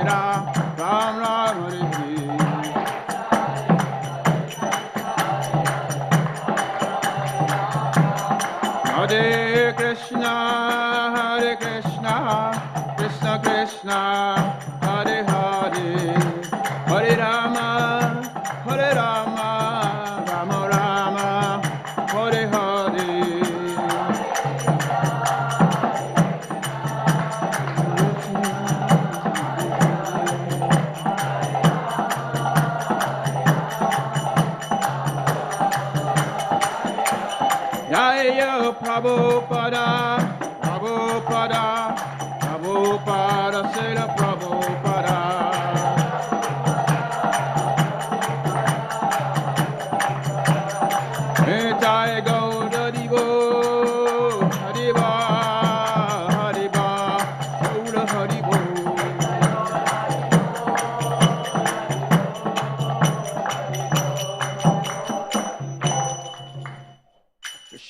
Ram Ram Hare Hare Krishna, Krishna Krishna, Hare Hare, Hare Rama, Rama Rama, Hare Hare. Jaya Prabhupada, Prabhupada, Prabhupada, Srila Prabhupada. Jaya Gaura Haribo, Hariba, Hariba, Gaura Haribo.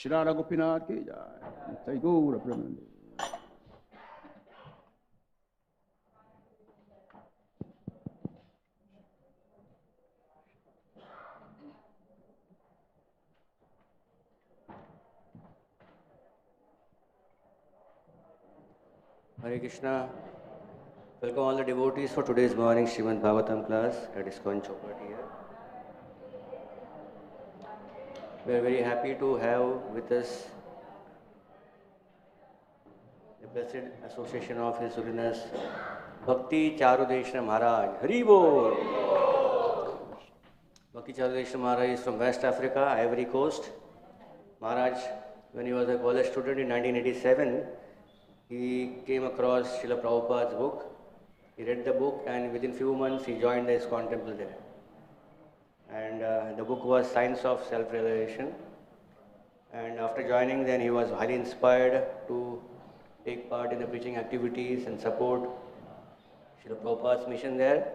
Radha Gopinath ki jai. Jai Gaura Premanande. Hare Krishna. Welcome all the devotees for today's morning Srimad Bhagavatam class at ISKCON Chowpatty here. We are very happy to have with us the Blessed Association of His Holiness Bhakti Charudeshna Maharaj. Hari Bol! Bhakti Charudeshna Maharaj is from West Africa, Ivory Coast. Maharaj, when he was a college student in 1987, he came across Srila Prabhupada's book. He read the book and within few months he joined the ISKCON temple there. And the book was Science of Self-Realization. And after joining then he was highly inspired to take part in the preaching activities and support Srila Prabhupada's mission there.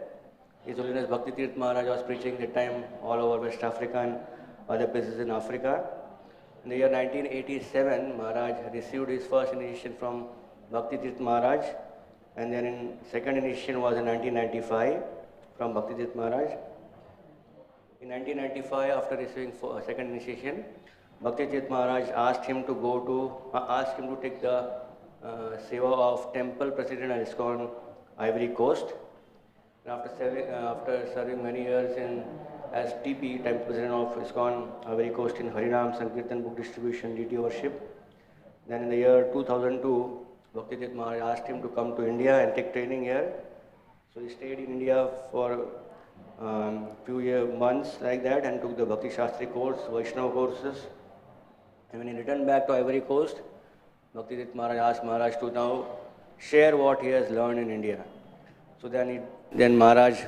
His Holiness Bhakti Tirth Maharaj was preaching that time all over West Africa and other places in Africa. In the year 1987, Maharaj received his first initiation from Bhakti Tirth Maharaj, and then in second initiation was in 1995 from Bhakti Tirth Maharaj. In 1995, after receiving second initiation, Bhakti Tirth Maharaj asked him to take the seva of temple president at ISKCON Ivory Coast. And after serving many years as TP, temple president of ISKCON Ivory Coast in Harinam Sankirtan book distribution, DT worship, then in the year 2002, Bhakti Tirth Maharaj asked him to come to India and take training here. So he stayed in India for few months like that and took the Bhakti Shastri course, Vaishnava courses. And when he returned back to Ivory Coast, Bhakti Tirth Maharaj asked Maharaj to now share what he has learned in India. So then Maharaj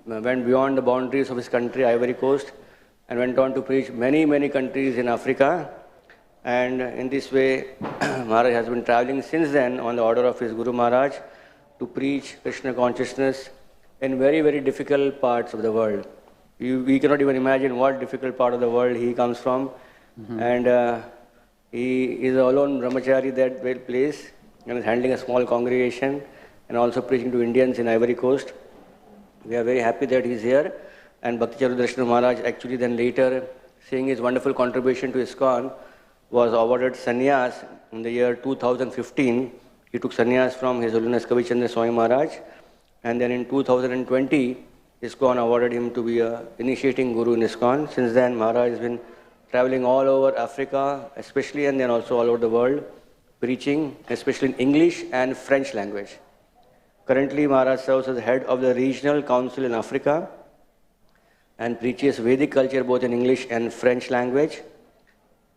went beyond the boundaries of his country, Ivory Coast, and went on to preach many countries in Africa. And in this way, Maharaj has been traveling since then on the order of his Guru Maharaj to preach Krishna consciousness in very difficult parts of the world. We cannot even imagine what difficult part of the world he comes from. Mm-hmm. And he is alone brahmachari that place and is handling a small congregation and also preaching to Indians in Ivory Coast. We are very happy that he is here. And Bhakti Charudeshna Maharaj actually then later, seeing his wonderful contribution to ISKCON, was awarded sannyas in the year 2015. He took sannyas from His Holiness Kavichandra Swami Maharaj. And then in 2020, ISKCON awarded him to be a initiating guru in ISKCON. Since then, Maharaj has been traveling all over Africa, especially, and then also all over the world, preaching, especially in English and French language. Currently, Maharaj serves as the head of the regional council in Africa and preaches Vedic culture both in English and French language.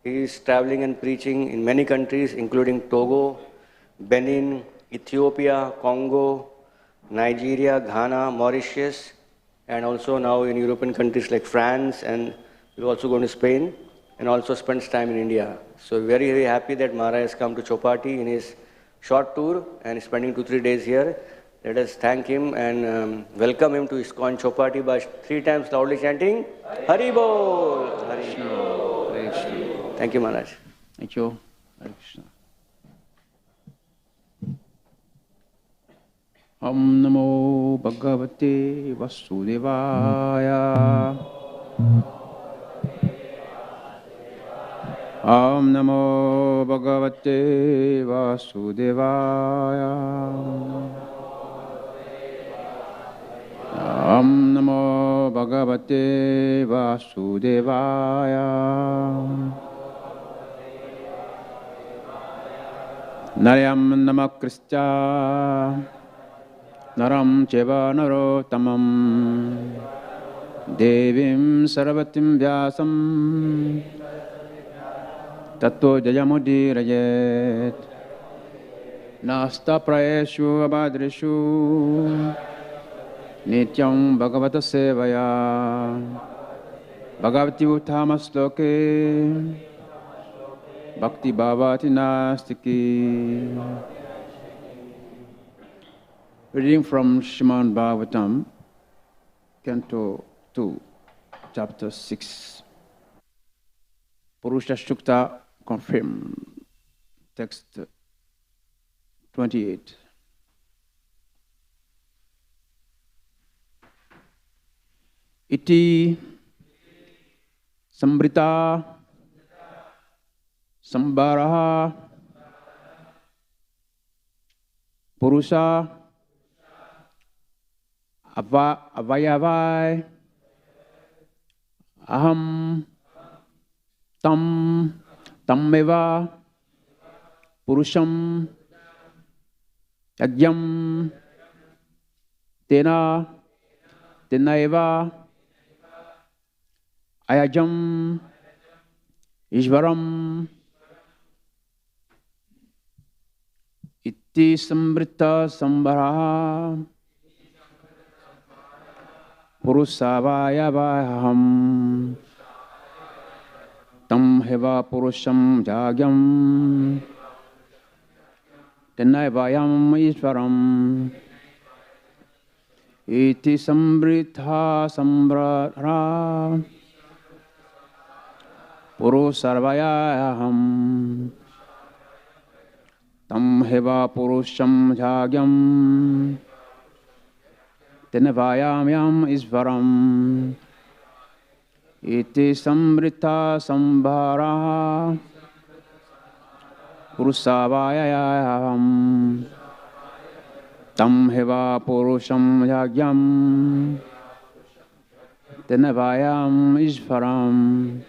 He is traveling and preaching in many countries, including Togo, Benin, Ethiopia, Congo, Nigeria, Ghana, Mauritius, and also now in European countries like France, and we're also going to Spain, and also spends time in India. So very happy that Maharaj has come to Chowpatty in his short tour and is spending 2-3 days here. Let us thank him and welcome him to ISKCON Chowpatty by 3 times loudly chanting, Hari Bol! Hari Bol! Hare Krishna. Thank you, Maharaj. Thank you. Hare Krishna. Om Namo Bhagavate Vasudevaya. Om Namo Bhagavate Vasudevaya. Om Namo Bhagavate Vasudevaya. Naryam Namakristya Naram Cheva Narottamam Devim Sarvatim Vyasam Tato Jayamudirayet Nasta Praeshu Abhadreshu Nityam Bhagavata Sevaya Bhagavati Utthamasloke Bhakti Bhavati Nastiki. Reading from Srimad Bhagavatam, Canto 2, Chapter 6. Purusha Shukta confirmed. Text 28. Iti Sambrita Sambaraha Purusha Avayavai Aham Tammeva Purusham Yagyam Tenaiva Ayajam Ishvaram Iti Sambrita Sambaraha Purusavayavaham Tam Heva Purusham Jagyam Tenaivayam Ishvaram Iti Sambrita Sambaraha Purusavayavaham Tam Heva Purusham Jagyam Tenavayamyam Isvaram Iti Sambrita Sambhara Purusavayayam Tam Heva Purusham Yagyam Tenavayam Isvaram.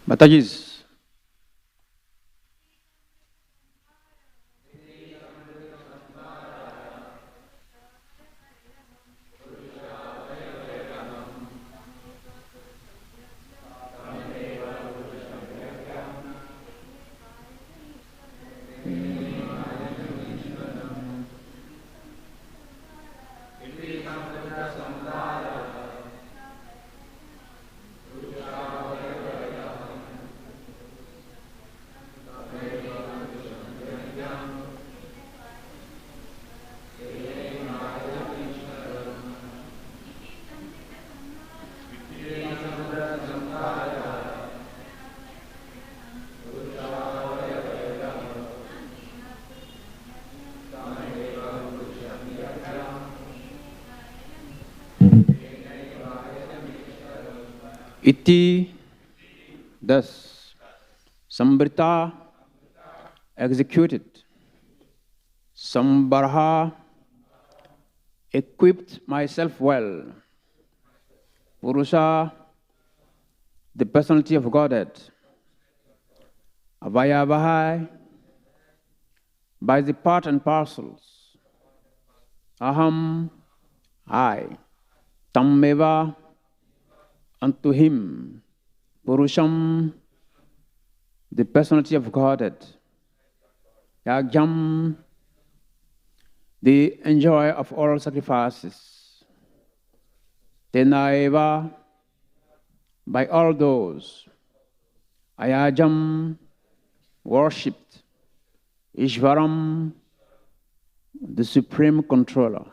Mataji's. Iti, thus, Sambrita, executed, Sambarha, equipped myself well, Purusha, the personality of Godhead, Avayavahai, by the part and parcels, Aham, I, Tammeva, unto him, Purusham, the personality of Godhead, Yagyam, the enjoyer of all sacrifices, Tenaeva, by all those, Ayajam, worshipped, Ishvaram, the supreme controller.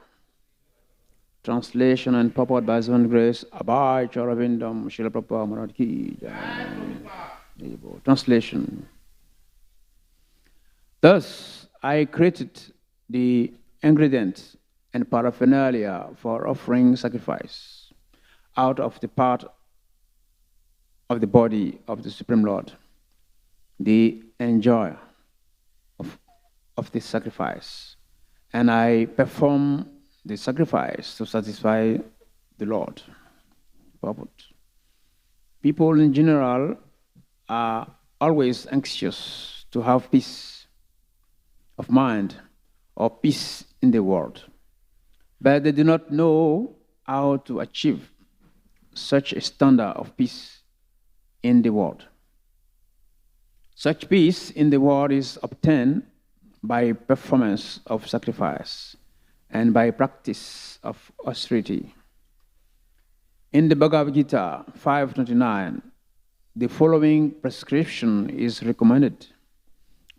Translation and purport by His own grace, Abhay Charavindam, Srila Prabhupada Maharaj Ki Jai. Translation. Thus, I created the ingredients and paraphernalia for offering sacrifice out of the part of the body of the Supreme Lord, the enjoyer of this sacrifice. And I perform the sacrifice to satisfy the Lord. People in general are always anxious to have peace of mind or peace in the world, but they do not know how to achieve such a standard of peace in the world. Such peace in the world is obtained by performance of sacrifice and by practice of austerity. In the Bhagavad Gita 5.29, the following prescription is recommended.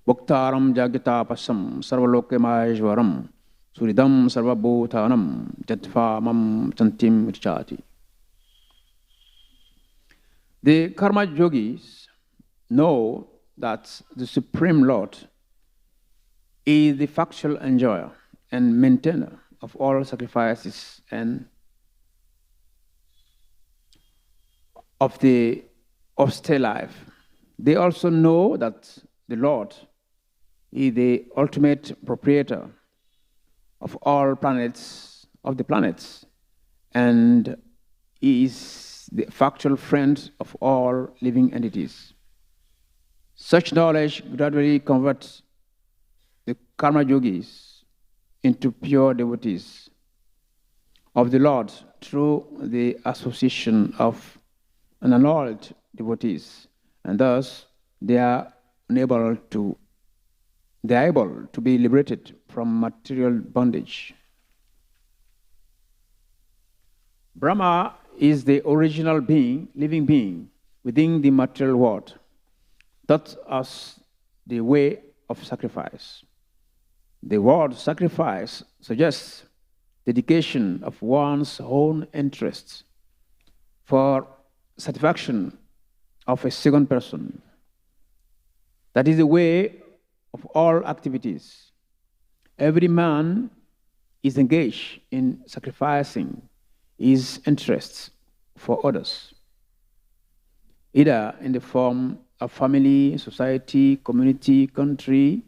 Bhaktaram jagatapasam sarvalokemaishvaram suridam sarvabhutanam jatva mam chantim richati. The karma yogis know that the Supreme Lord is the factual enjoyer and maintainer of all sacrifices and of the austere life. They also know that the Lord is the ultimate proprietor of all planets, of the planets, and is the factual friend of all living entities. Such knowledge gradually converts the karma yogis into pure devotees of the Lord through the association of unalloyed devotees, and thus they are able to be liberated from material bondage. Brahma is the original being, living being within the material world. That's us the way of sacrifice. The word sacrifice suggests dedication of one's own interests for satisfaction of a second person. That is the way of all activities. Every man is engaged in sacrificing his interests for others, either in the form of family, society, community, country,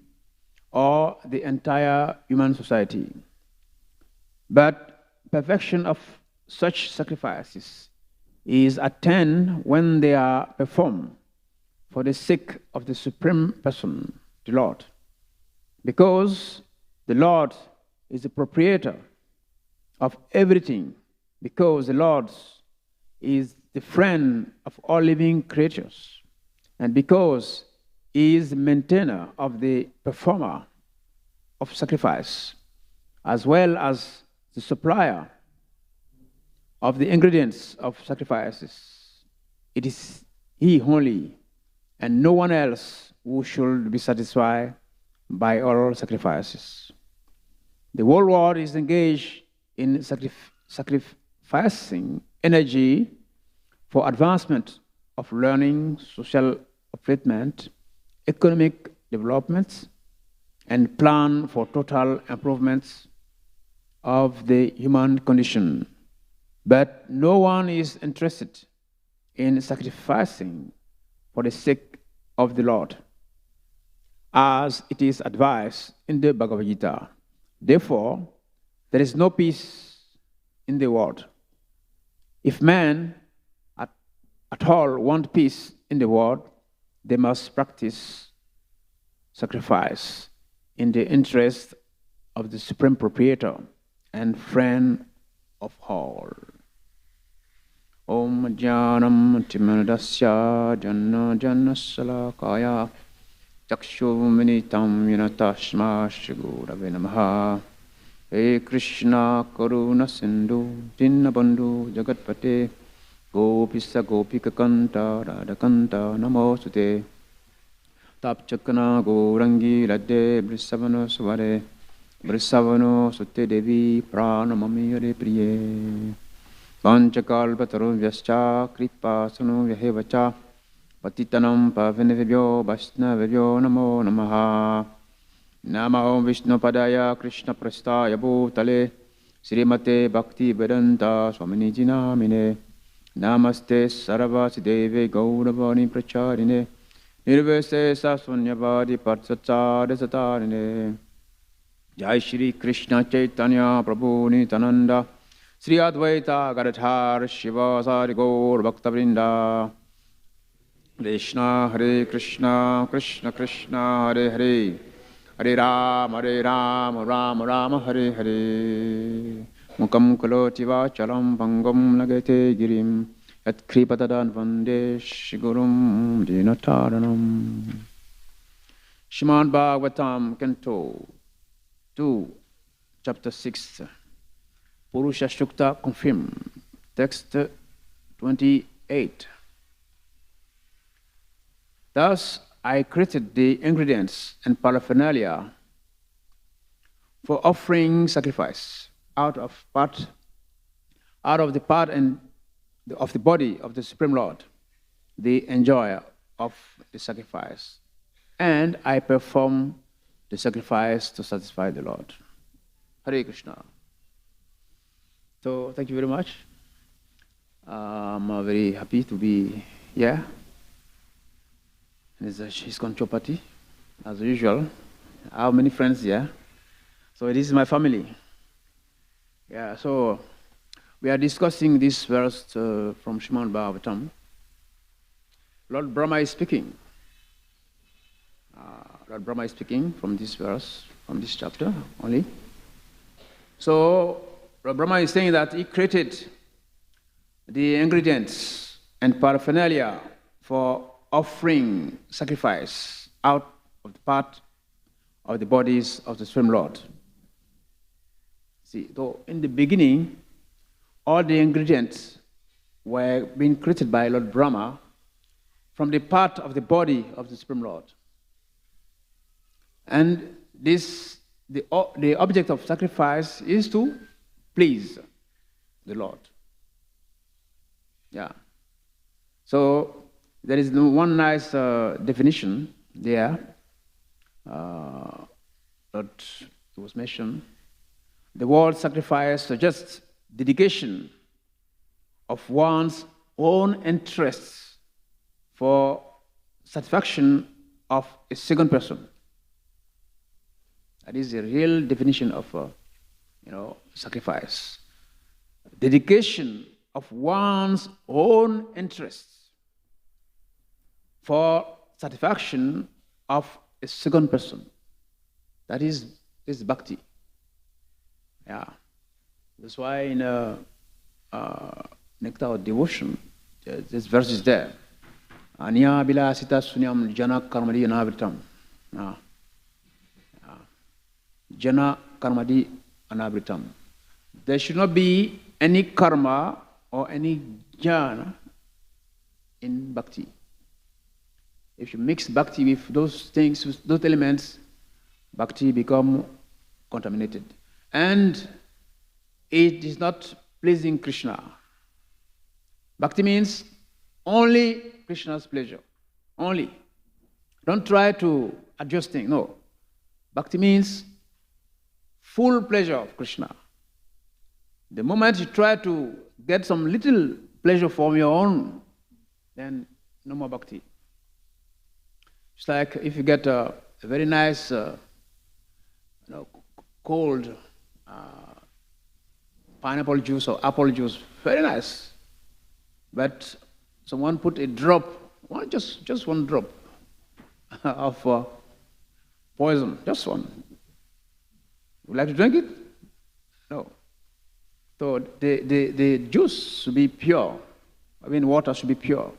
or the entire human society. But perfection of such sacrifices is attained when they are performed for the sake of the Supreme Person, the Lord. Because the Lord is the proprietor of everything, because the Lord is the friend of all living creatures, and because He is the maintainer of the performer of sacrifice, as well as the supplier of the ingredients of sacrifices. It is He only, and no one else, who should be satisfied by all sacrifices. The whole world is engaged in sacrificing energy for advancement of learning, social upliftment, economic development, and plan for total improvements of the human condition. But no one is interested in sacrificing for the sake of the Lord, as it is advised in the Bhagavad Gita. Therefore, there is no peace in the world. If men at all want peace in the world, they must practice sacrifice in the interest of the Supreme Proprietor and Friend of all. Om Jnanam Timanadasya Janna Janna Salakaya Chakshuminitam Yanatasma Shigurave Namaha. Hey Krishna Karuna Sindhu Dinabandhu Jagatpate Gopisa Gopika Kanta Radha Kanta Namosute Tapchakana Gourangi Radhe Brisavano Svare Brisavano Sutte Devi Pranamami Yare Priye Panchakalpataru Vyascha Kripa Sanu Vyahevacha Patitanam Pavinivyo Vaishnavyo Namo Namaha. Namo Vishnu Padaya Krishna Prastaya Bhutale Srimate Bhakti Vedanta Swamini Jinamine Namaste Saravasi Deve Gauravani Pracharine Nirvese Sasunyavadi Patsachade Satarine Jai Shri Krishna Chaitanya Prabhu Nitananda Sri Advaita Gadadhar Shiva Sari Gaur Bhakta Vrinda Krishna Hare Krishna Krishna Krishna Hare Hare Hare Ram Ram Ram Hare Hare Mukam Kaloti Vachalam Bangam Nagate Girim Yat Kripatadan Vande Shigurum Dinataranam. Srimad Bhagavatam Canto 2 Chapter 6 Purusha Shukta confirmed. Text 28. Thus I created the ingredients and paraphernalia for offering sacrifice out of the part and of the body of the Supreme Lord, the enjoyer of the sacrifice, and I perform the sacrifice to satisfy the Lord. Hare Krishna. So thank you very much. I'm very happy to be here. She's gone Chowpatty, as usual. I have many friends here. So this is my family. Yeah, so we are discussing this verse from Srimad Bhagavatam. Lord Brahma is speaking. Lord Brahma is speaking from this verse, from this chapter only. So Lord Brahma is saying that he created the ingredients and paraphernalia for offering sacrifice out of the part of the bodies of the Supreme Lord. See, though in the beginning, all the ingredients were being created by Lord Brahma from the part of the body of the Supreme Lord. And the object of sacrifice is to please the Lord. Yeah. So there is one nice definition there that was mentioned. The word sacrifice suggests dedication of one's own interests for satisfaction of a second person. That is the real definition of sacrifice. Dedication of one's own interests for satisfaction of a second person. That is Bhakti. Yeah. That's why in Nectar of Devotion, this verse is there. Anya bilasita sunyam jana karmadi anabritam. Jana karmadi anabritam. There should not be any karma or any jhana in Bhakti. If you mix Bhakti with those things, with those elements, Bhakti become contaminated. And it is not pleasing Krishna. Bhakti means only Krishna's pleasure. Only. Don't try to adjust things. No. Bhakti means full pleasure of Krishna. The moment you try to get some little pleasure from your own then no more bhakti. It's like if you get a very nice, cold pineapple juice or apple juice, very nice. But someone put a drop, just one drop of poison, just one. Would you like to drink it? No. So the juice should be pure. Water should be pure.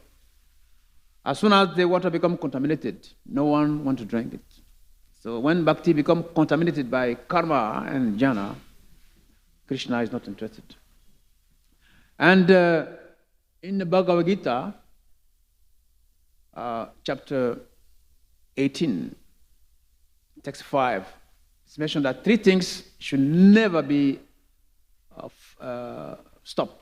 As soon as the water becomes contaminated, no one wants to drink it. So when bhakti becomes contaminated by karma and jnana, Krishna is not interested. And in the Bhagavad Gita, chapter 18, text 5, it's mentioned that three things should never be stopped.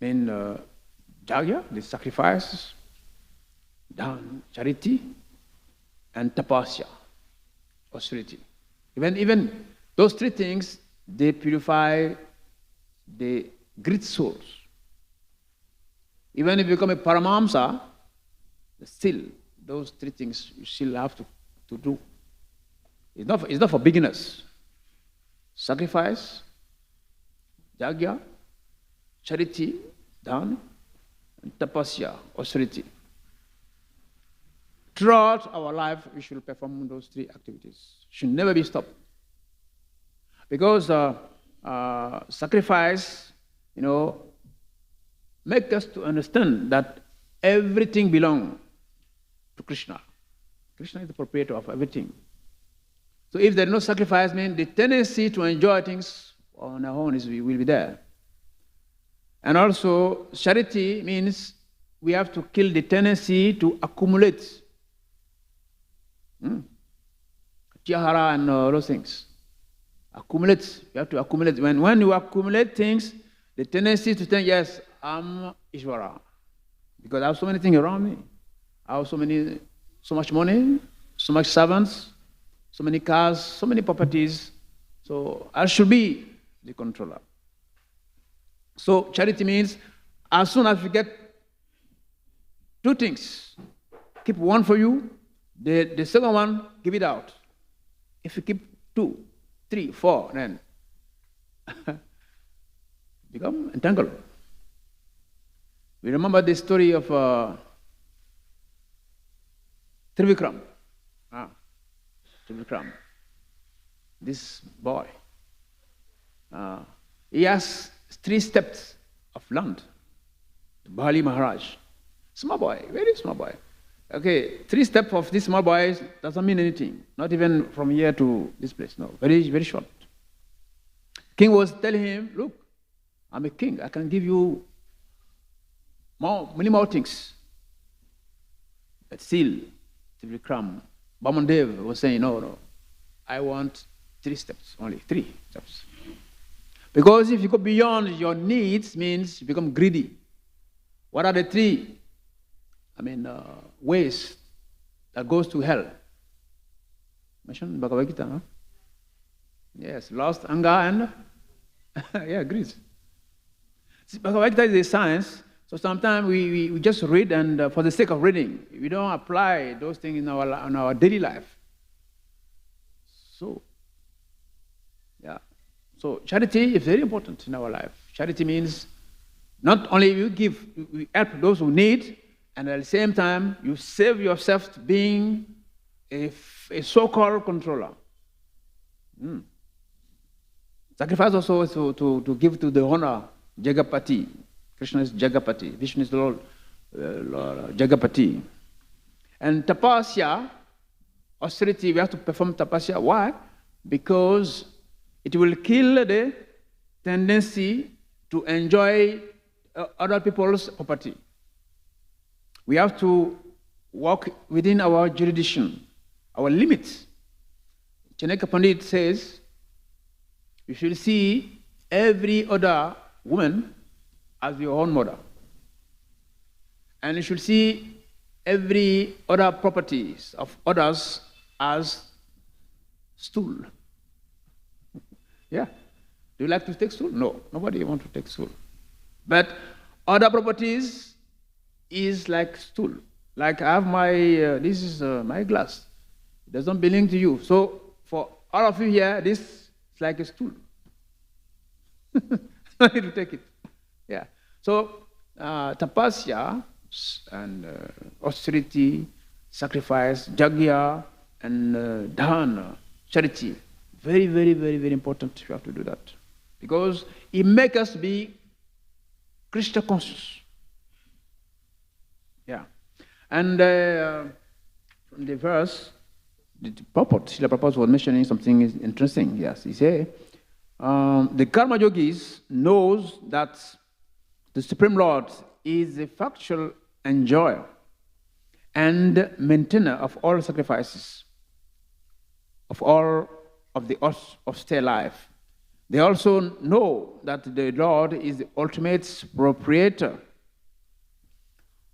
Jagya, the sacrifices, dhan, charity, and tapasya, austerity. Even those three things, they purify the great souls. Even if you become a Paramahamsa, still, those three things you still have to do. It's not for beginners. Sacrifice, jagya, charity, dhan, and tapasya, austerity. Throughout our life, we should perform those three activities. Should never be stopped. Because sacrifice, make us to understand that everything belongs to Krishna. Krishna is the proprietor of everything. So if there is no sacrifice, means the tendency to enjoy things on our own will be there. And also, charity means we have to kill the tendency to accumulate. Tihara and those things. Accumulate. You have to accumulate. When you accumulate things, the tendency to think, yes, I'm Ishvara. Because I have so many things around me. I have so much money, so much servants, so many cars, so many properties. So I should be the controller. So charity means as soon as you get two things, keep one for you, the second one, give it out. If you keep 2, 3, 4, then become entangled. We remember the story of Trivikram. Trivikram. This boy. He has 3 steps of land. Swami Maharaj. Small boy, very small boy. Okay, 3 steps of this small boy doesn't mean anything. Not even from here to this place. No, very, very short. King was telling him, look, I'm a king. I can give you many more things. But still, Trivikram, Bamandev was saying, no. I want 3 steps, only 3 steps. Because if you go beyond your needs, means you become greedy. What are the 3 ways that goes to hell? Mentioned in Bhagavad Gita, huh? Yes, lust, anger, and greed. See, Bhagavad Gita is a science, so sometimes we just read, and for the sake of reading, we don't apply those things in our daily life. So charity is very important in our life. Charity means not only we help those who need, and at the same time, you save yourself to being a so-called controller. Sacrifice also is to give to the honor, Jagapati. Krishna is Jagapati. Vishnu is the Lord Jagapati. And tapasya, austerity, we have to perform tapasya. Why? Because it will kill the tendency to enjoy other people's property. We have to walk within our jurisdiction, our limits. Chanaka Pandit says, you should see every other woman as your own mother. And you should see every other properties of others as stool. Yeah. Do you like to take stool? No. Nobody wants to take stool. But other properties is like stool. Like I have my, this is my glass. It doesn't belong to you. So for all of you here, this is like a stool. I need to take it. Yeah. So tapasya and austerity, sacrifice, jagya, and dana, charity. Very, very, very, very important. You have to do that. Because it makes us be Krishna conscious. Yeah. And from the verse, the purport, Srila Prabhupada was mentioning something interesting. Yes, he said, the karma yogis knows that the Supreme Lord is the factual enjoyer and maintainer of all sacrifices, of all of the austere life. They also know that the Lord is the ultimate proprietor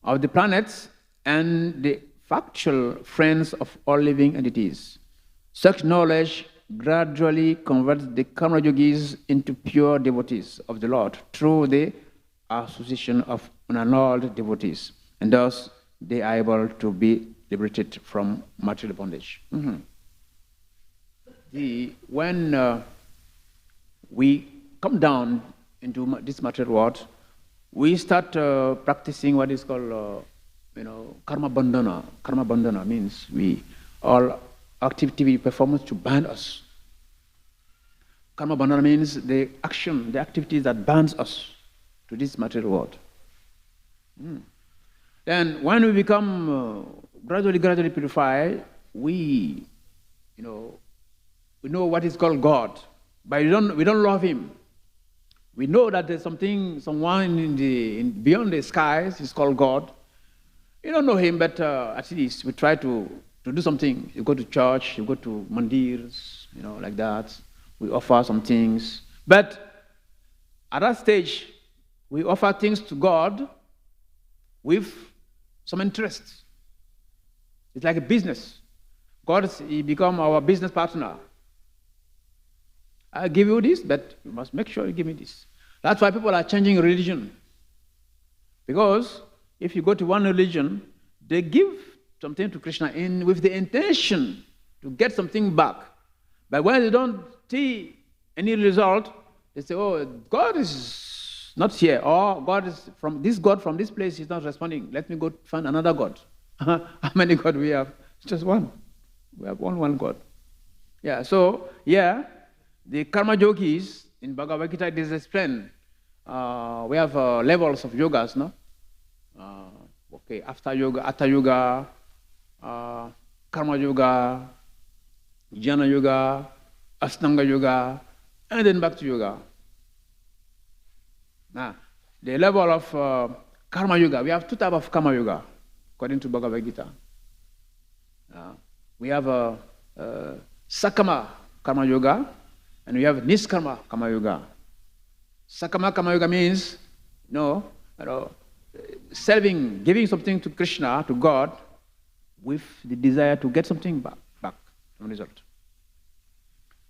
of the planets and the factual friends of all living entities. Such knowledge gradually converts the karma yogis into pure devotees of the Lord through the association of unannulled devotees, and thus they are able to be liberated from material bondage. Mm-hmm. When we come down into this material world, we start practicing what is called, karma bandhana. Karma bandhana means all activity performance to bind us. Karma bandhana means the action, the activity that binds us to this material world. Then when we become gradually purified, we know what is called God, but we don't love Him. We know that there's someone beyond the skies is called God. You don't know Him, but at least we try to do something. You go to church, you go to mandirs, like that. We offer some things. But at that stage, we offer things to God with some interest. It's like a business. He become our business partner. I give you this, but you must make sure you give me this. That's why people are changing religion. Because if you go to one religion, they give something to Krishna with the intention to get something back. But when they don't see any result, they say, oh, God is not here. Or God from this place is not responding. Let me go find another God. How many gods we have? It's just one. We have one God. Yeah, so, the karma yogis in Bhagavad Gita is explained. We have levels of yogas, no? After yoga, Hatha yoga, karma yoga, jnana yoga, ashtanga yoga, and then back to yoga. Now, the level of karma yoga, we have two types of karma yoga, according to Bhagavad Gita. We have sakama karma yoga, and we have niskarma karma yoga. Sakama karma yoga means, serving, giving something to Krishna, to God, with the desire to get something back from result.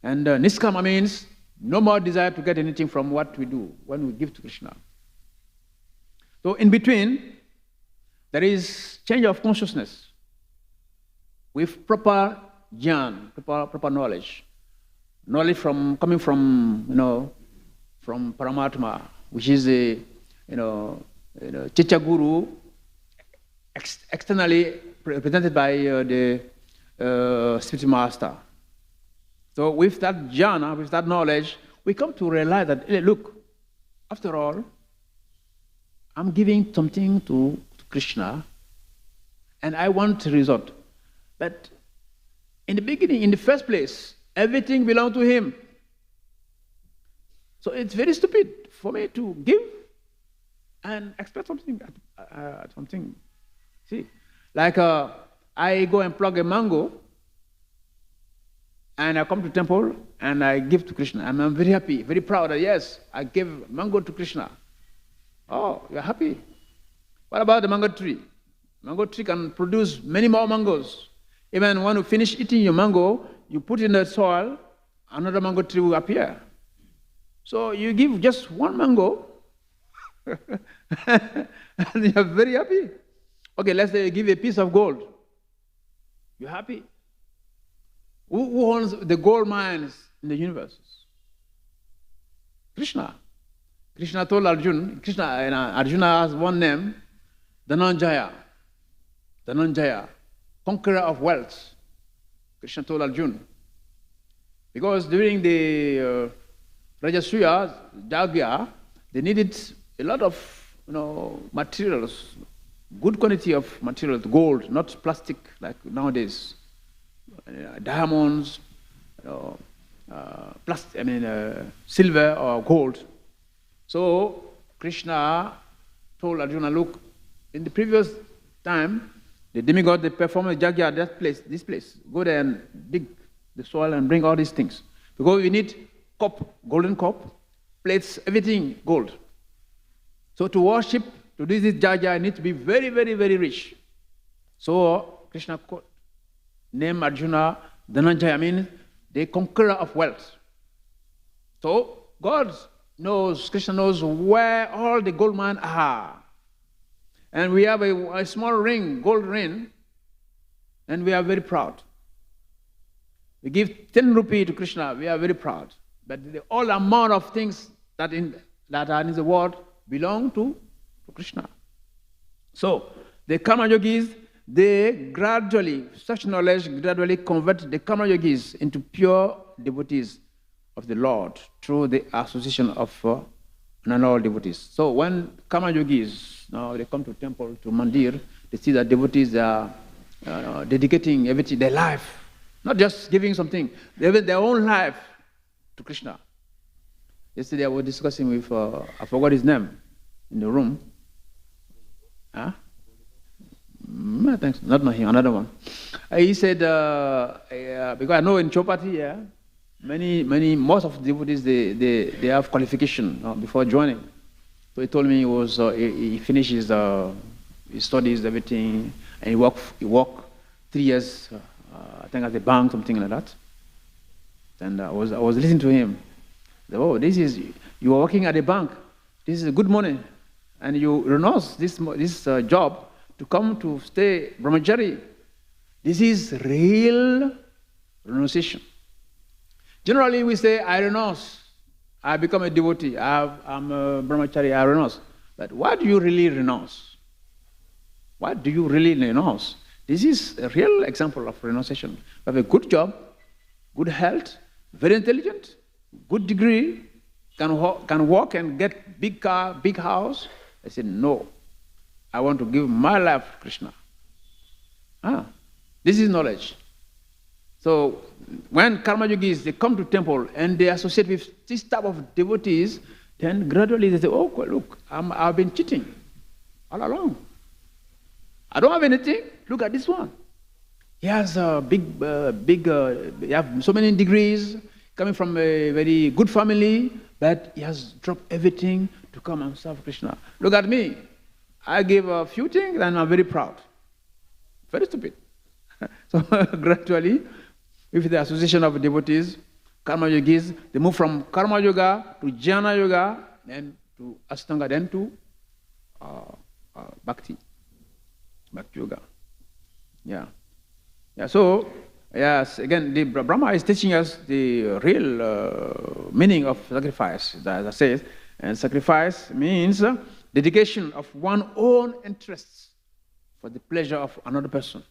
And niskarma means no more desire to get anything from what we do when we give to Krishna. So in between, there is change of consciousness with proper jnana, proper knowledge. Knowledge coming from Paramatma, which is a Chicha Guru, externally represented by the spiritual master. So with that jnana, with that knowledge, we come to realize that, hey, look, after all, I'm giving something to Krishna, and I want a result. But in the beginning, in the first place, everything belongs to Him. So it's very stupid for me to give and expect something. See, like I go and plug a mango, and I come to temple and I give to Krishna. I'm very happy, very proud that yes, I gave mango to Krishna. Oh, you're happy. What about the mango tree? Mango tree can produce many more mangoes. Even when you finish eating your mango, you put in the soil, another mango tree will appear. So you give just one mango, And you are very happy. Okay, let's say you give a piece of gold. You're happy. Who owns the gold mines in the universe? Krishna. Krishna told Arjuna, Arjuna has one name, Dhananjaya. Dhananjaya, conqueror of wealth. Krishna told Arjuna. Because during the Rajasuya, Jagya, they needed a lot of materials, good quality of materials, gold, not plastic like nowadays. Diamonds, silver or gold. So Krishna told Arjuna, look, in the previous time, the demigod, they performed a Jagya at this place. Go there and dig the soil and bring all these things. Because we need cup, golden cup, plates, everything gold. So to worship, to do this Jagya, I need to be very, very, very rich. So Krishna named Arjuna Dhananjaya, means the conqueror of wealth. So God knows, Krishna knows where all the gold mines are. And we have a small ring, gold ring, and we are very proud. We give 10 rupees to Krishna, we are very proud. But the all amount of things that are in the world belong to Krishna. So the Karma Yogis, they gradually, such knowledge gradually convert the Karma Yogis into pure devotees of the Lord through the association of non-all devotees. So when Karma Yogis, now they come to temple, to mandir, they see that devotees are dedicating everything, their life, not just giving something, their own life to Krishna. Yesterday I was discussing with, I forgot his name, in the room. Huh? Thanks, not him, another one. He said, because I know in Chowpatty, most of the devotees, they have qualification before joining. So he told me he finished his studies, everything, and he worked 3 years, I think at the bank, something like that. And I was listening to him. Oh, you are working at a bank. This is good money, and you renounce this job to come to stay brahmachari. This is real renunciation. Generally, we say, I renounce. I become a devotee. I'm a brahmachari. I renounce. But what do you really renounce? What do you really renounce? This is a real example of renunciation. You have a good job, good health, very intelligent, good degree, can walk and get big car, big house. I said, no. I want to give my life to Krishna. This is knowledge. So when Karma Yogis, they come to temple and they associate with this type of devotees, then gradually they say, oh, look, I've been cheating all along. I don't have anything. Look at this one. He has a he have so many degrees, coming from a very good family, but he has dropped everything to come and serve Krishna. Look at me. I gave a few things and I'm very proud. Very stupid. So gradually, with the association of devotees, Karma Yogis, they move from Karma Yoga to Jnana Yoga, then to Ashtanga, then to Bhakti. Bhakti Yoga. Yeah. So, yes, again, the Brahma is teaching us the real meaning of sacrifice, as I said. And sacrifice means dedication of one's own interests for the pleasure of another person,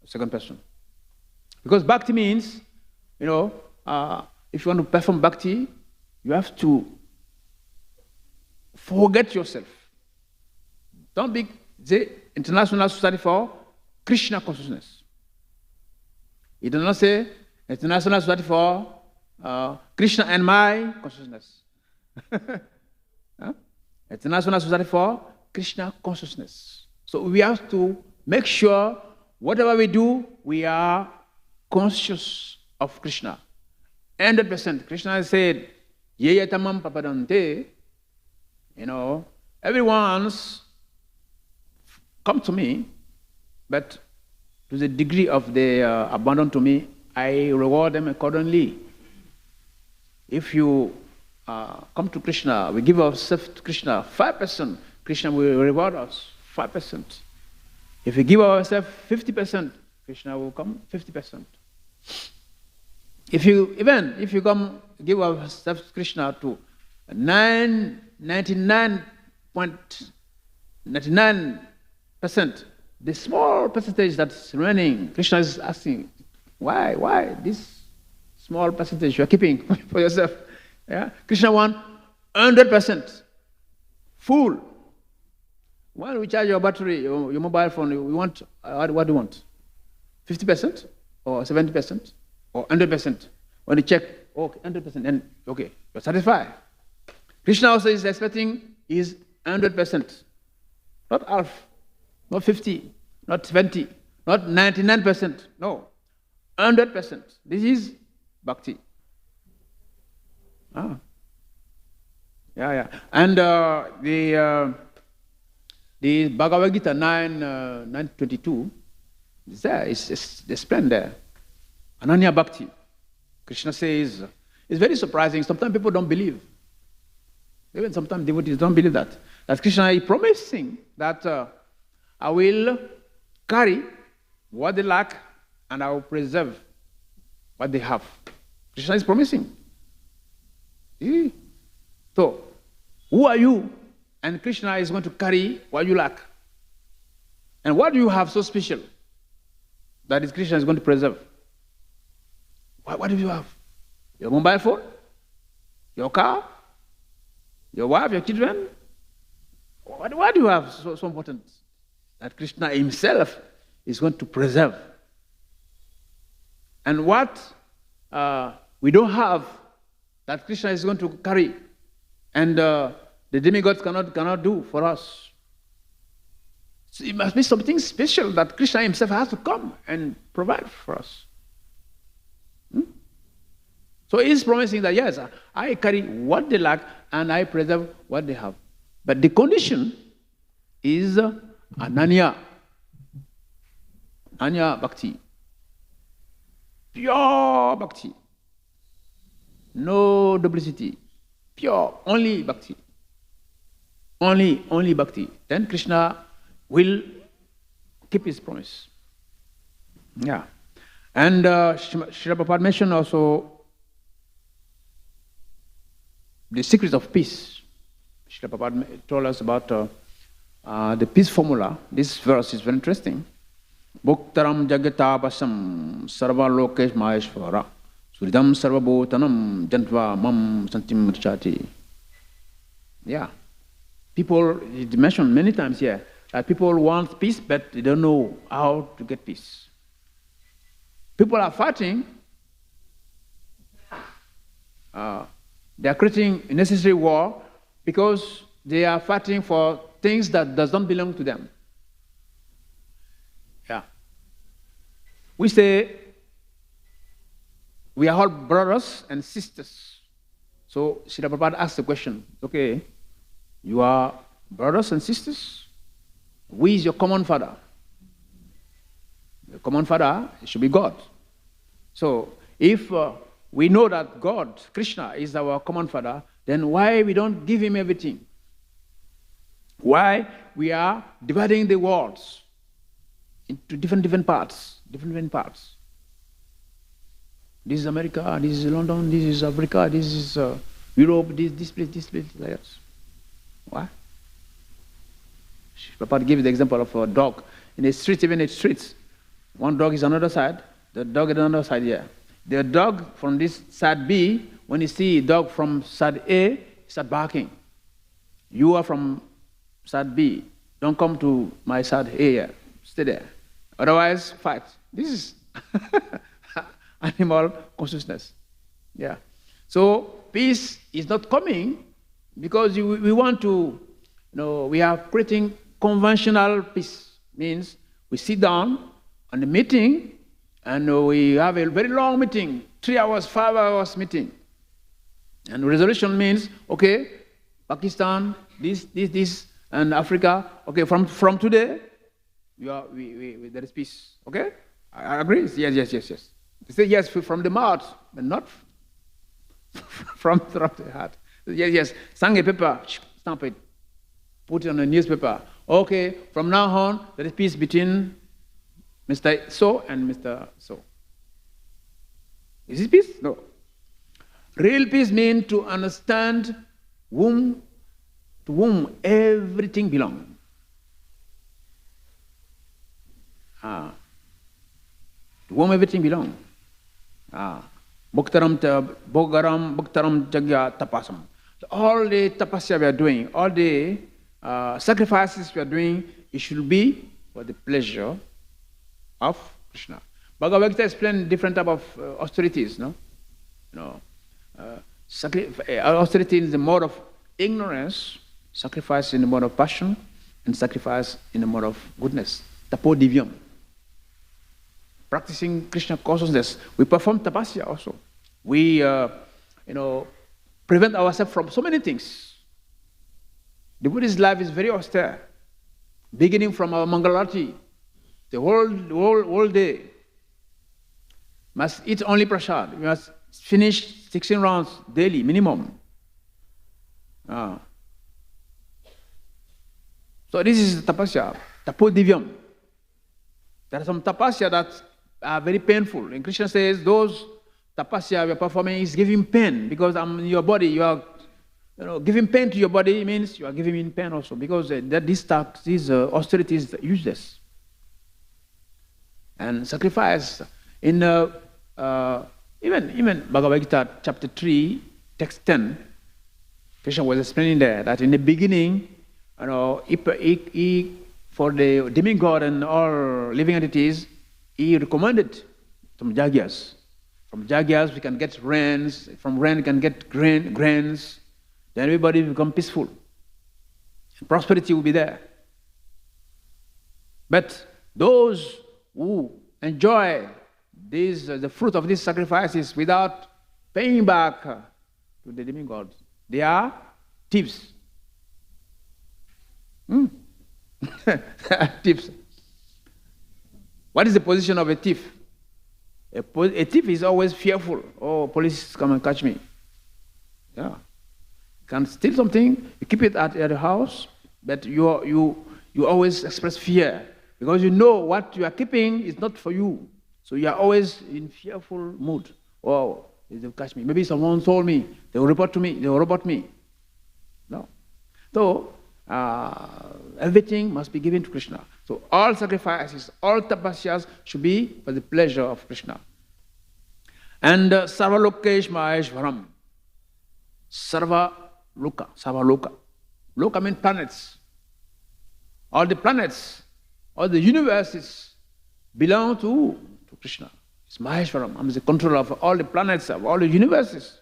second person. Because bhakti means, if you want to perform bhakti, you have to forget yourself. Don't be the International Society for Krishna Consciousness. It does not say International Society for Krishna and my consciousness. International Society for Krishna Consciousness. So we have to make sure whatever we do, we are conscious of Krishna. 100%. Krishna said, Ye yatamam papadante. Everyone's come to me, but to the degree of their abandon to me, I reward them accordingly. If you come to Krishna, we give ourselves to Krishna 5%, Krishna will reward us 5%. If we give ourselves 50%, Krishna will come 50%. If you come give ourselves to Krishna to 99.99%, the small percentage that's remaining, Krishna is asking, why this small percentage you are keeping for yourself? Yeah? Krishna wants 100%, full. When we charge your battery, your mobile phone, we want, what do you want? 50% or 70% or 100%? When you check, okay, 100%, and okay, you're satisfied. Krishna also is expecting is 100%, not half, not 50, not 20, not 99%, no, 100%. This is Bhakti. And the Bhagavad Gita 9:22 is there. It's explained there. Ananya Bhakti. Krishna says, it's very surprising. Sometimes people don't believe. Even sometimes devotees don't believe that. That Krishna is promising that I will carry what they lack and I will preserve what they have. Krishna is promising. See? So, who are you? And Krishna is going to carry what you lack. And what do you have so special that is Krishna is going to preserve? What do you have? Your mobile phone? Your car? Your wife? Your children? What do you have so important that Krishna himself is going to preserve? And what we don't have that Krishna is going to carry and the demigods cannot do for us. So it must be something special that Krishna himself has to come and provide for us. So he's promising that, yes, I carry what they lack and I preserve what they have. But the condition is Ananya. Ananya Bhakti. Pure Bhakti. No duplicity. Pure, only Bhakti. Only Bhakti. Then Krishna will keep his promise. Yeah. And Srila Prabhupada mentioned also the secret of peace. Srila Prabhupada told us about the peace formula. This verse is very interesting. Bhuktaram jagatapasam sarva lokesh maheshvara suridam sarva bhutanam jantva mam santim richati. Yeah. People, it mentioned many times here, that people want peace, but they don't know how to get peace. People are fighting. They are creating a necessary war because they are fighting for things that does not belong to them. Yeah. We say we are all brothers and sisters. So Srila Prabhupada asked the question, okay, you are brothers and sisters? Who is your common father? The common father should be God. So if we know that God, Krishna, is our common father, then why we don't give him everything? Why we are dividing the worlds into different parts, different parts? This is America, this is London, this is Africa, this is Europe, this place, like that. Why? Prabhupada gave the example of a dog in a street, even in streets. One dog is on another side, the dog is on another side here. The dog from this side B, when you see a dog from side A, start barking. You are from side B. Don't come to my side A here. Stay there. Otherwise, fight. This is animal consciousness. Yeah. So peace is not coming because we want to, we are creating conventional peace. Means we sit down on the meeting and we have a very long meeting, 3 hours, 5 hours meeting. And resolution means, okay, Pakistan, this, and Africa, okay, from today, there is peace. Okay? I agree? Yes. They say yes from the mouth, but not from the heart. Yes. Sang a paper, stamp it, put it on a newspaper. Okay, from now on, there is peace between Mr. So and Mr. So. Is it peace? No. Real peace means to understand to whom everything belongs. To whom everything belongs. Bhaktaram jagya tapasam. All the tapasya we are doing, all the sacrifices we are doing, it should be for the pleasure of Krishna. Bhagavad Gita explains different type of austerities, no? Austerity is the mode of ignorance, sacrifice in the mode of passion, and sacrifice in the mode of goodness. Tapo divyam. Practicing Krishna consciousness, we perform tapasya also. We, prevent ourselves from so many things. The Buddhist life is very austere, beginning from our Mangalarati, the whole day. Must eat only prasad. We must finish 16 rounds daily, minimum. So this is tapasya, tapo divyam. There are some tapasya that are very painful. And Krishna says those tapasya we are performing is giving pain because in your body you are, giving pain to your body means you are giving in pain also because these austerity is useless. And sacrifice in even Bhagavad Gita chapter 3 text 10, Krishna was explaining there that in the beginning, for the demigod and all living entities, he recommended some jagyas. From jagyas we can get rains, from rain we can get grains, then everybody will become peaceful. And prosperity will be there. But those who enjoy the fruit of these sacrifices without paying back to the demigod, they are thieves. Thieves. What is the position of a thief? A thief is always fearful. Oh, police come and catch me. Yeah. You can steal something, you keep it at your house, but you always express fear because you know what you are keeping is not for you. So you are always in fearful mood. Oh, they'll catch me. Maybe someone told me. They will report to me. They will report me. No. So everything must be given to Krishna. So all sacrifices, all tapasyas should be for the pleasure of Krishna. And sarvalokesh maheshwaram. Sarvaloka. Loka means planets. All the planets, all the universes belong to Krishna. It's Maheshwaram. I'm the controller of all the planets, of all the universes.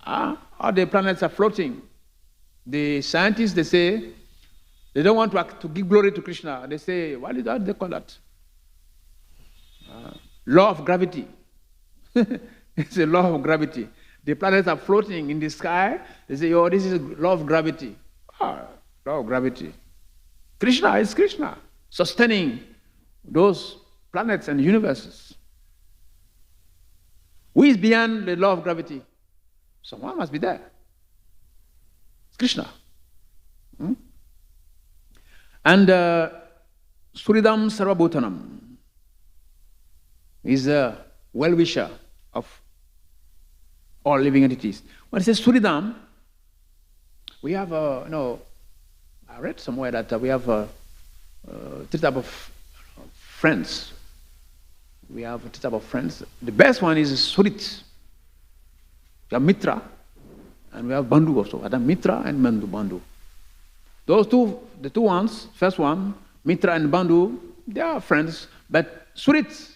All the planets are floating. The scientists, they say, they don't want to give glory to Krishna. They say, what is that? They call that? Law of gravity. It's a law of gravity. The planets are floating in the sky. They say, oh, this is a law of gravity. Law of gravity. Krishna is Krishna, sustaining those planets and universes. Who is beyond the law of gravity? Someone must be there. It's Krishna. And Suridam Sarvabhutanam is a well-wisher of all living entities. When it says Suridam, we have, I read somewhere that we have three types of friends. We have three types of friends. The best one is Surit. We have Mitra, and we have Bandhu also. We have Mitra and Bandhu. Those two, the two ones, first one, Mitra and Bandhu, they are friends. But Surit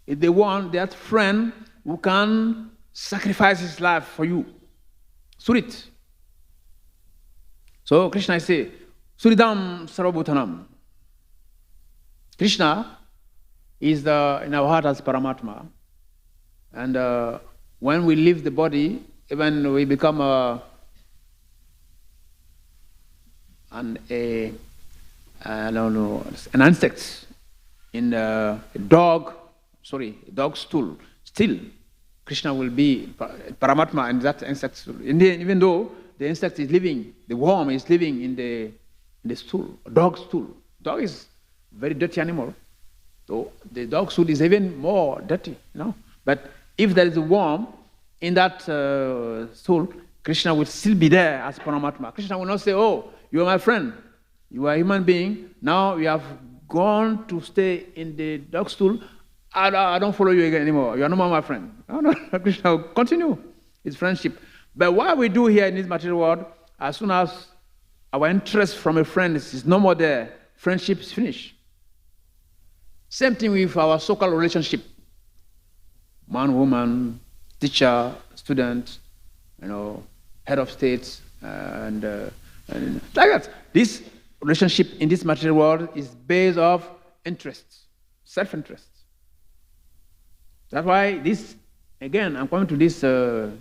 is the one, that friend who can sacrifice his life for you. Surit. So Krishna says, Suridam Sarvabhutanam. Krishna is in our heart as Paramatma. And when we leave the body, even we become an insect in a dog's stool, still. Krishna will be Paramatma and that insect stool. Even though the insect is living, the worm is living in the stool, a dog stool. Dog is a very dirty animal. So the dog stool is even more dirty, But if there is a worm in that stool, Krishna will still be there as Paramatma. Krishna will not say, oh, you are my friend. You are a human being. Now you have gone to stay in the dog stool. I don't follow you again anymore. You are no more my friend. No, Krishna will continue his friendship. But what we do here in this material world, as soon as our interest from a friend is no more there, friendship is finished. Same thing with our so-called relationship. Man, woman, teacher, student, head of state, and like that. This relationship in this material world is based off interests, self-interest. That's why this, again, I'm coming to this.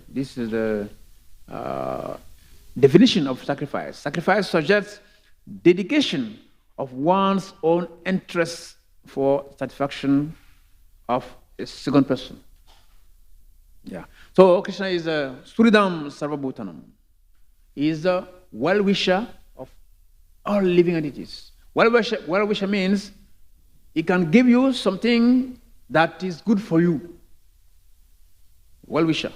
This is the definition of sacrifice. Sacrifice suggests dedication of one's own interests for satisfaction of a second person. Yeah. So Krishna is a Suridam Sarvabhutanam. He is a well-wisher of all living entities. Well-wisher means he can give you something that is good for you. Well-wisher.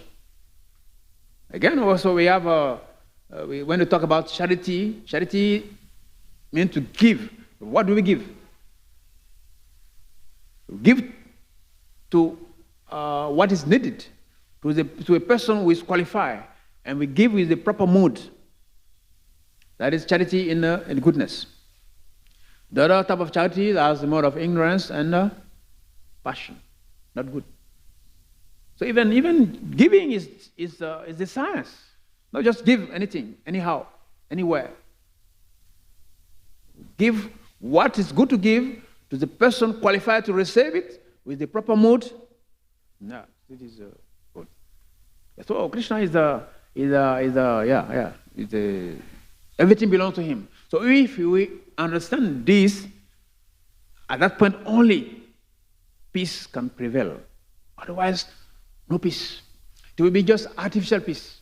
Again, also we have when we talk about charity, charity means to give. What do we give? Give to what is needed, to a person who is qualified, and we give with the proper mood. That is charity in goodness. The other type of charity is the mode of ignorance and passion, not good. So even giving is a science. Not just give anything, anyhow, anywhere. Give what is good to give to the person qualified to receive it with the proper mood. No, it is good. So Krishna everything belongs to him. So if we understand this, at that point only peace can prevail. Otherwise, no peace. It will be just artificial peace.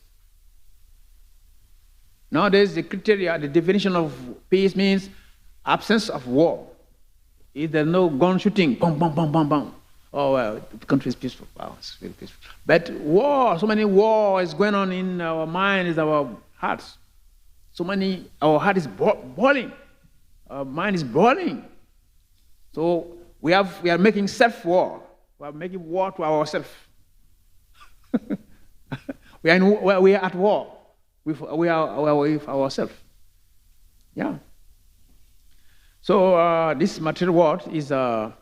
Nowadays, the criteria, the definition of peace means absence of war. If there's no gun shooting, bam, bam, bam, bam, bam. Oh, well, the country is peaceful. Wow, it's very peaceful. But war, so many war is going on in our minds, our hearts. Our heart is boiling. Our mind is boiling. So we are making self-war. We are making war to ourselves. we are at war with ourselves. Yeah. So this material world is a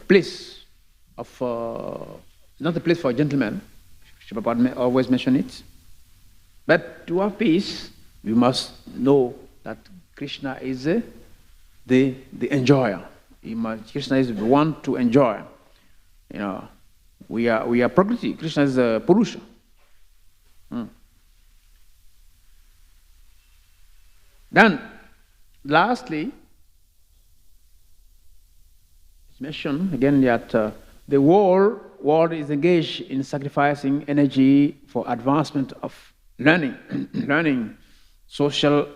place of not a place for gentlemen. Chowpatty always mention it. But to have peace, we must know that Krishna is the enjoyer. Krishna is the one to enjoy. We are Prakriti. Krishna is a Purusha. Then, lastly, it's mentioned again that the whole world is engaged in sacrificing energy for advancement of learning, social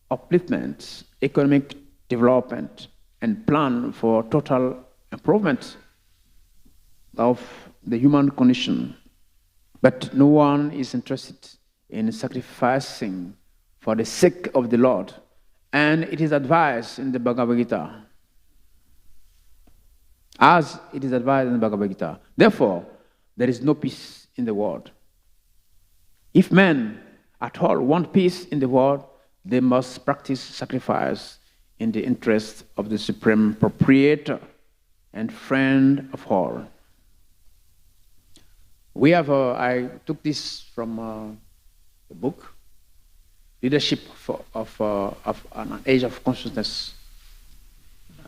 upliftment, economic development, and plan for total improvement of the human condition. But no one is interested in sacrificing for the sake of the Lord. And it is advised in the Bhagavad Gita. As it is advised in the Bhagavad Gita. Therefore, there is no peace in the world. If men at all want peace in the world, they must practice sacrifice in the interest of the Supreme Proprietor and Friend of all. We have, I took this from the book, Leadership of an Age of Consciousness.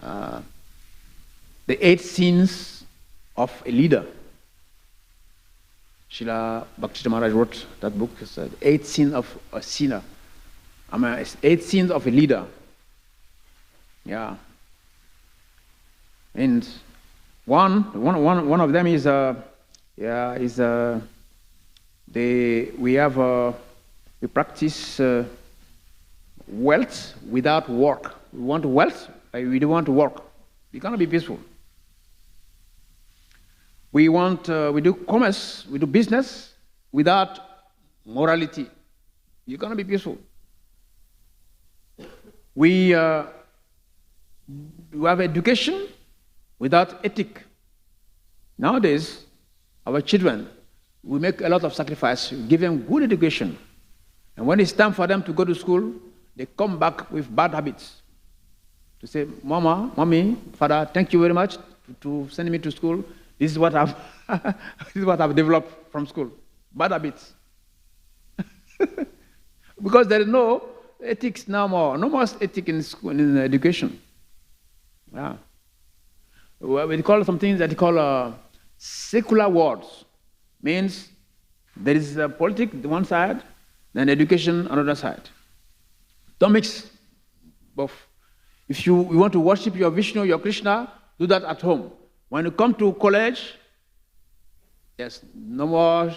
The 8 sins of a leader. Srila Bhakti Maharaj wrote that book. It's 8 sins of a sinner. It's 8 sins of a leader. Yeah. And One of them is we practice wealth without work. We want wealth, but we don't want to work. We cannot be peaceful. We do commerce, we do business without morality. You cannot be peaceful. We have education without ethic. Nowadays, our children, we make a lot of sacrifice, we give them good education. And when it's time for them to go to school, they come back with bad habits. To say, Mama, Mommy, Father, thank you very much to send me to school. This is what I've developed from school. Bad habits. Because there is no ethics now more. No more ethics in school, in education. Yeah. We call something that we call secular words. Means there is politics on one side, then education on the other side. Don't mix both. If you want to worship your Vishnu, your Krishna, do that at home. When you come to college, yes, no more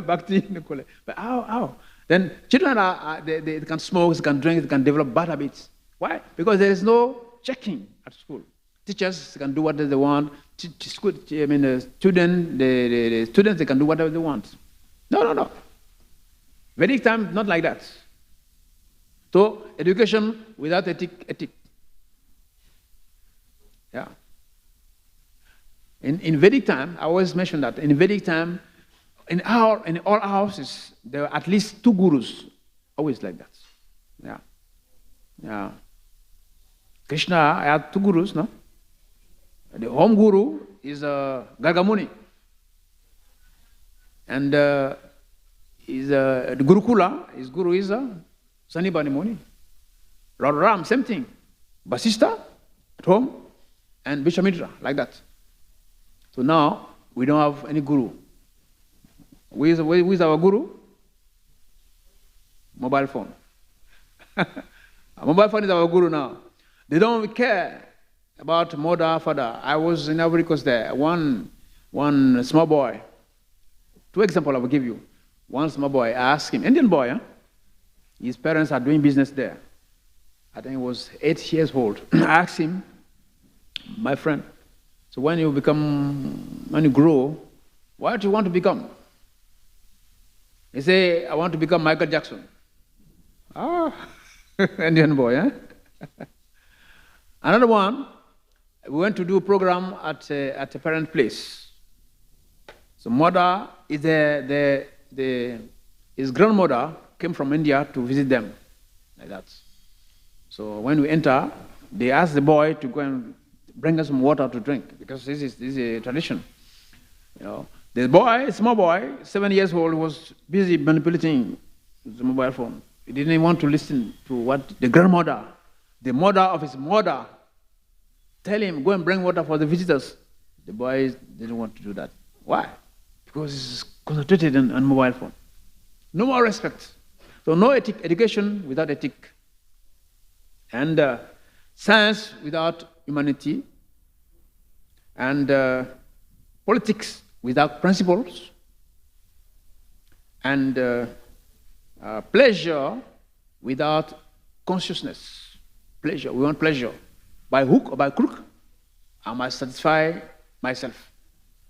Bhakti in the college. But how? Then children they can smoke, they can drink, they can develop bad habits. Why? Because there is no checking at school. Teachers can do whatever they want. The students they can do whatever they want. No. Vedic time, not like that. So education without ethic. Yeah. In Vedic time, I always mention that in Vedic time, in all houses, there are at least 2 gurus. Always like that. Yeah. Krishna had 2 gurus, no? The home guru is Gargamuni. And the Gurukula, his guru is Sanibani Muni. Lord Ram, same thing. Vasistha at home and Vishwamitra, like that. So now we don't have any guru. Who is our guru? Mobile phone. A mobile phone is our guru now. They don't care about mother, father. I was in Ivory Coast there. One small boy. 2 examples I will give you. One small boy, I asked him, Indian boy, his parents are doing business there. I think he was 8 years old. I asked him, my friend, so when you grow, what do you want to become? He said, I want to become Michael Jackson. Indian boy, Another one, we went to do a program at a parent place. So mother is his grandmother came from India to visit them, like that. So when we enter, they ask the boy to go and bring us some water to drink, because this is a tradition. The boy, small boy, 7 years old, was busy manipulating the mobile phone. He didn't even want to listen to what the grandmother, the mother of his mother, tell him, go and bring water for the visitors. The boy didn't want to do that. Why? Because he's concentrated on mobile phone. No more respect. So no education without ethic. And science without humanity. And politics without principles. And pleasure without consciousness. Pleasure, we want pleasure. By hook or by crook, I must satisfy myself.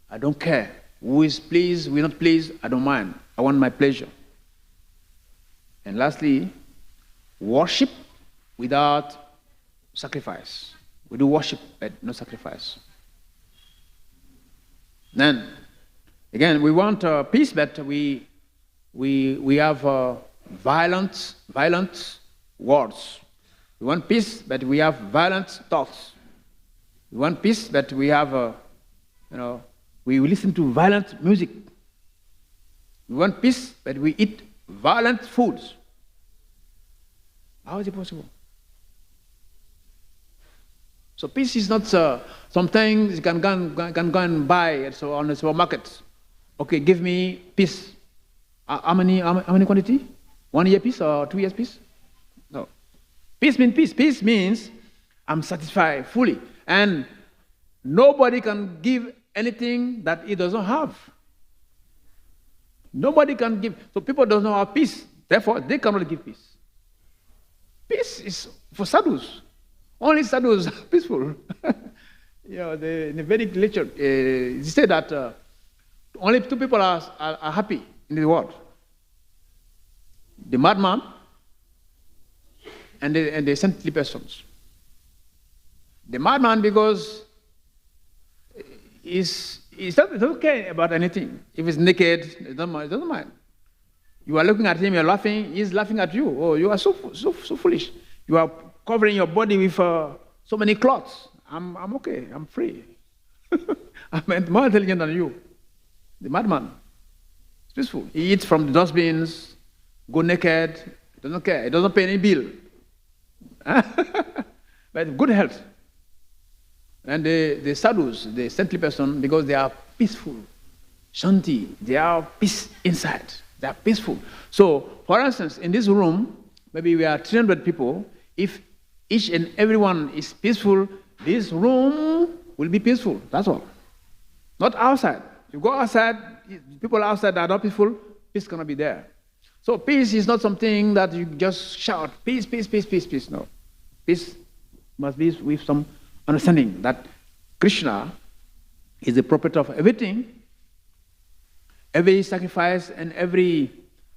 I don't care. Who is pleased, who is not pleased, I don't mind. I want my pleasure. And lastly, worship without sacrifice. We do worship, but no sacrifice. Then, again, we want peace, but we have violent words. We want peace, but we have violent thoughts. We want peace, but we have, we listen to violent music. We want peace, but we eat violent foods. How is it possible? So peace is not something you can go and buy on the supermarket. Okay, give me peace. How many quantity? 1 year peace or 2 years peace? No. Peace means peace. Peace means I'm satisfied fully. And Nobody can give anything that he doesn't have. Nobody can give. So people don't have peace. Therefore, they cannot give peace. Peace is for sadhus. Only sadhus are peaceful. In the Vedic literature, they say that only two people are happy in the world: the madman and the saintly persons. The madman, because he doesn't care about anything. If he's naked, he doesn't mind. You are looking at him, you're laughing, he's laughing at you. Oh, you are so foolish. You are covering your body with so many cloths. I'm okay, I'm free. I'm more intelligent than you. The madman. It's peaceful. He eats from the dustbins, go naked, he doesn't care, he doesn't pay any bill. But good health. And the sadhus, the saintly person, because they are peaceful. Shanti, they are peace inside. They are peaceful. So, for instance, in this room, maybe we are 300 people. If each and everyone is peaceful, this room will be peaceful. That's all. Not outside. You go outside, people outside are not peaceful, peace cannot be there. So peace is not something that you just shout, peace, peace, peace, peace, peace. No. Peace must be with some understanding that Krishna is the proprietor of everything. Every sacrifice and every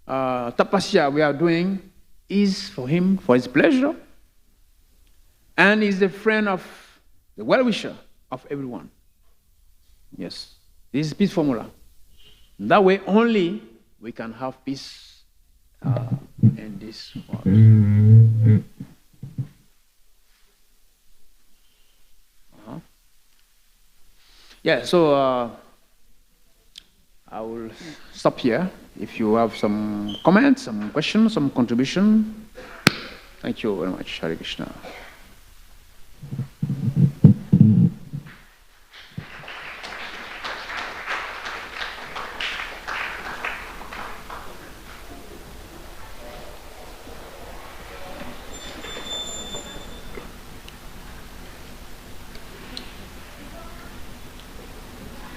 tapasya we are doing is for him, for his pleasure. And he's the friend of, the well-wisher of everyone. Yes, this is peace formula. That way only we can have peace in this world. Yeah, so I will stop here. If you have some comments, some questions, some contribution, thank you very much. Hare Krishna.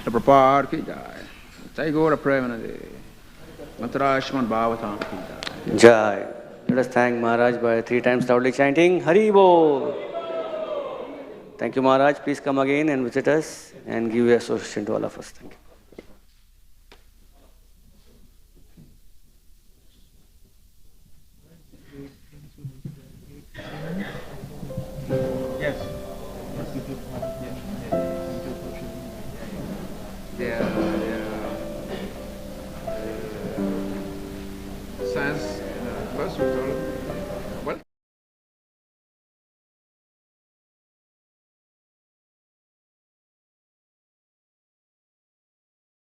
Prabhupada ki jai. Jai Gaura Premanade. Mantra Srimad Bhagavatam ki jai. Jai. Let us thank Maharaj by 3 times loudly chanting Hari Bol. Thank you, Maharaj. Please come again and visit us and give your association to all of us. Thank you. Yes. Science, first we